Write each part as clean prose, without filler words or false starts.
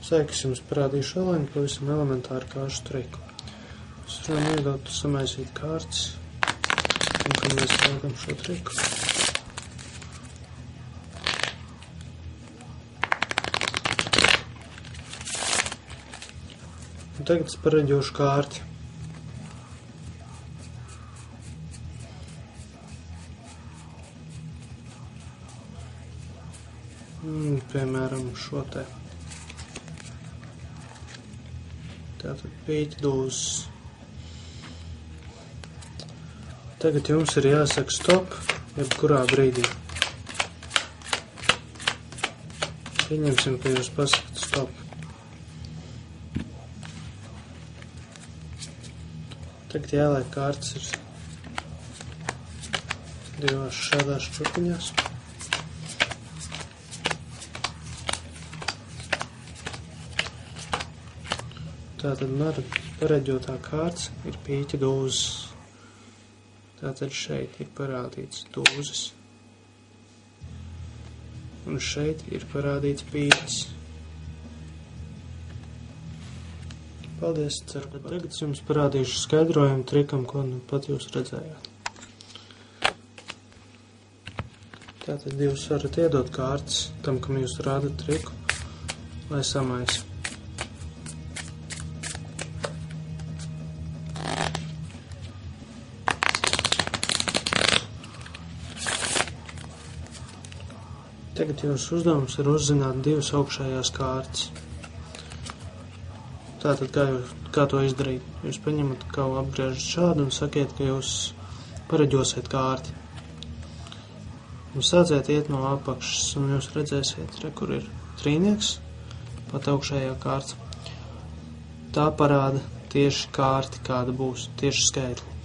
Sēkas jums parādīšu online pavisam elementāru kāršu triku. Es varam iedot samaisīt kārtas, un kad mēs velkam šo triku. Un tagad es pareģošu kārti. Piemēram, šo te. Tātad pīķi dūzes. Tagad jums ir jāsaka stop, jebkurā brīdī. Pieņemsim, ka jūs pasakat stop. Tagad jāliek kārtas ir divās šādās čupiņās. Tātad pareģotā kārts ir pīķa dūzes. Tātad šeit ir parādīts dūzes. Un šeit ir parādīts pīķis. Paldies, ceru, ka tagad es jums parādīšu skaidrojumu trikam, ko nu pat jūs redzējāt. Tātad jūs varat iedot kārtas tam, kam jūs rādat triku, lai samaisa. Tagad jūsu uzdevums ir uzzināt divas augšējās kārtas. Tātad, kā to izdarīt? Jūs paņemat kaut apgriežat šādu un sakiet, ka jūs pareģosiet kārti. Un sāciet iet no apakšas, un jūs redzēsiet, kur ir trīnieks, pat augšējā kārta. Tā parāda tieši kārti, kāda būs, tieši skaitli.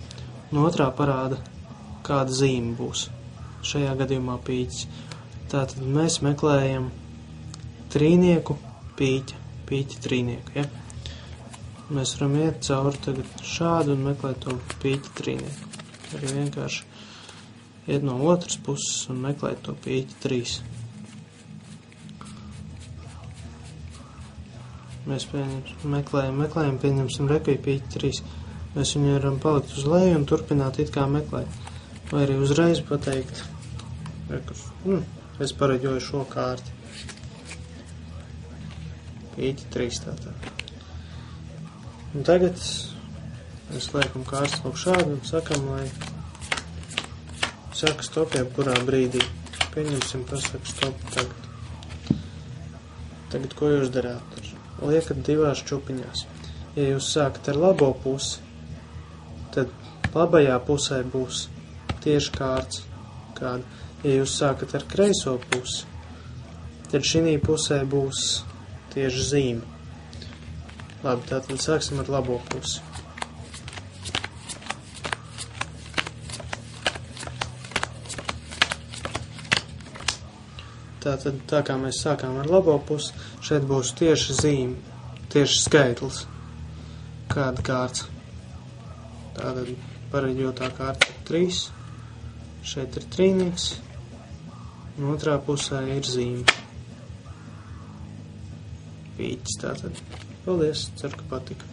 Un otrā parāda, kāda zīme būs. Šajā gadījumā pīķis. Tātad mēs meklējam trīnieku, pīķa trīnieku, ja? Mēs varam iet cauri tagad šādu un meklēt to pīķa trīnieku. Arī vienkārši iet no otras puses un meklēt to pīķa 3. Mēs meklējam, pieņemsim rekviju pīķa 3. Mēs viņu varam palikt uz leju un turpināt it kā meklēt. Vai arī uzreiz pateikt, es pareģoju šo kārti. Pīķi 3 tātad. Un tagad mēs liekam kārtas lūk šādu un sakam, lai saka stop jebkurā brīdī. Pieņemsim, pasaka stop tagad. Tagad ko jūs darāt? Liekat divās čupiņās. Ja jūs sākat ar labo pusi, tad labajā pusē būs tieši kārts kāda. Ja jūs sākat ar kreiso pusi, tad šī pusē būs tieši zīme. Labi, tātad sāksim ar labo pusi. Tātad, tā kā mēs sākām ar labo pusi, šeit būs tieši zīme, tieši skaitlis, kāda kārts. Tātad pareģotā kārta ir 3, šeit ir trīnieks, un otrā pusē ir zīme. Pīķis tātad. Paldies, ceru, ka patika.